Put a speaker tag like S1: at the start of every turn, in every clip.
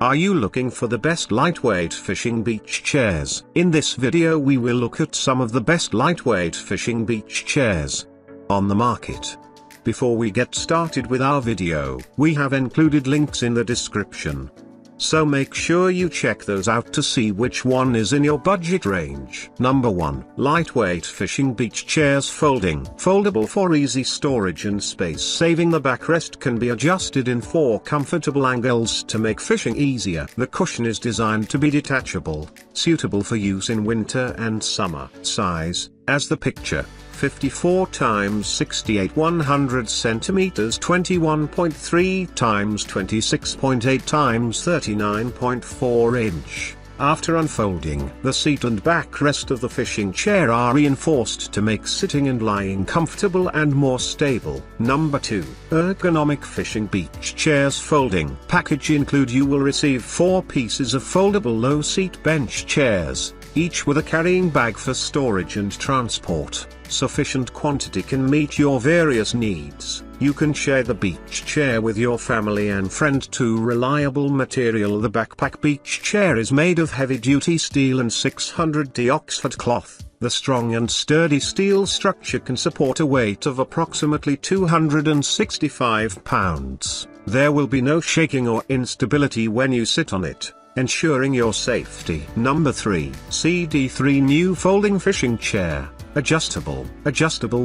S1: Are you looking for the best lightweight fishing beach chairs? In this video we will look at some of the best lightweight fishing beach chairs on the market. Before we get started with our video, we have included links in the description. So make sure you check those out to see which one is in your budget range. Number 1. Lightweight fishing beach chairs folding. Foldable for easy storage and space saving. The backrest can be adjusted in 4 comfortable angles to make fishing easier. The cushion is designed to be detachable, suitable for use in winter and summer. Size, as the picture, 54 x 68 100 cm 21.3 x 26.8 x 39.4 inch. After unfolding, the seat and backrest of the fishing chair are reinforced to make sitting and lying comfortable and more stable. Number 2. Ergonomic fishing beach chairs folding. Package include: you will receive 4 pieces of foldable low seat bench chairs, each with a carrying bag for storage and transport. Sufficient quantity can meet your various needs. You can share the beach chair with your family and friend. 2. Reliable material. The backpack beach chair is made of heavy-duty steel and 600D Oxford cloth. The strong and sturdy steel structure can support a weight of approximately 265 pounds. There will be no shaking or instability when you sit on it, ensuring your safety. Number 3. CD3 New Folding Fishing Chair. Adjustable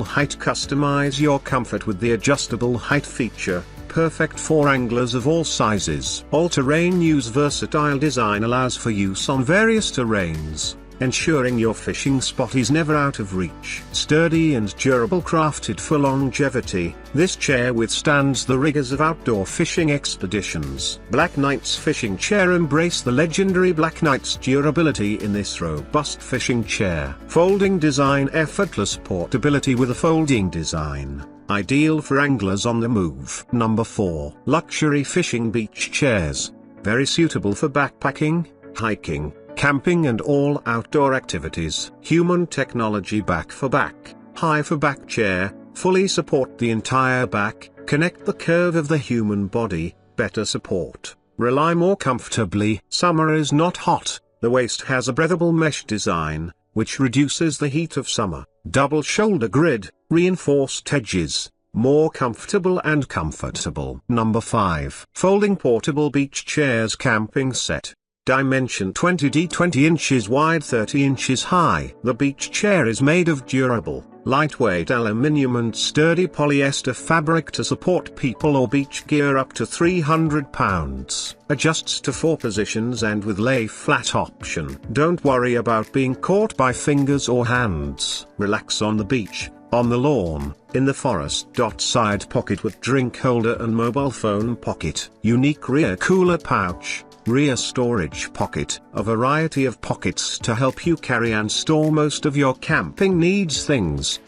S1: height. Customize your comfort with the adjustable height feature, perfect for anglers of all sizes. All-terrain use. Versatile design allows for use on various terrains, ensuring your fishing spot is never out of reach. Sturdy and durable. Crafted for longevity, this chair withstands the rigors of outdoor fishing expeditions. Black Knight's fishing chair. Embrace the legendary Black Knight's durability in this robust fishing chair. Folding design. Effortless portability with a folding design, ideal for anglers on the move. Number 4. Luxury fishing beach chairs. Very suitable for backpacking, hiking, camping and all outdoor activities. Human technology. Back for back, high for back chair. Fully support the entire back, connect the curve of the human body, better support, rely more comfortably. Summer is not hot. The waist has a breathable mesh design, which reduces the heat of summer. Double shoulder grid, reinforced edges, more comfortable and comfortable. Number 5. Folding portable beach chairs. Camping set. Dimension 20D, 20 inches wide, 30 inches high. The beach chair is made of durable, lightweight aluminium and sturdy polyester fabric to support people or beach gear up to 300 pounds. Adjusts to 4 positions and with lay flat option. Don't worry about being caught by fingers or hands. Relax on the beach, on the lawn, in the forest. Side pocket with drink holder and mobile phone pocket. Unique rear cooler pouch. Rear storage pocket. A variety of pockets to help you carry and store most of your camping needs things.